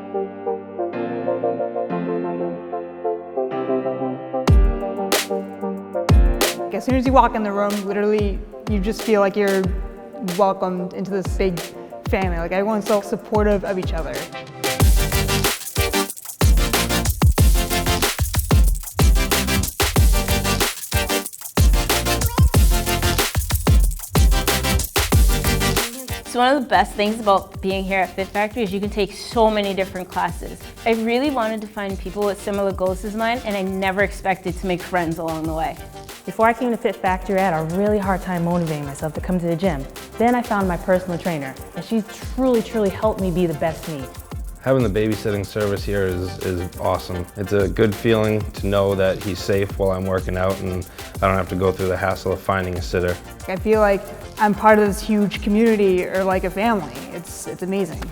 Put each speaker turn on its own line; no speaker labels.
As soon as you walk in the room, literally, you just feel like you're welcomed into this big family. Like, everyone's so supportive of each other.
So one of the best things about being here at Fit Factory is you can take so many different classes. I really wanted to find people with similar goals as mine, and I never expected to make friends along the way.
Before I came to Fit Factory, I had a really hard time motivating myself to come to the gym. Then I found my personal trainer, and she's truly helped me be the best me.
Having the babysitting service here is awesome. It's a good feeling to know that he's safe while I'm working out and I don't have to go through the hassle of finding a sitter.
I feel like I'm part of this huge community, or like a family. It's amazing.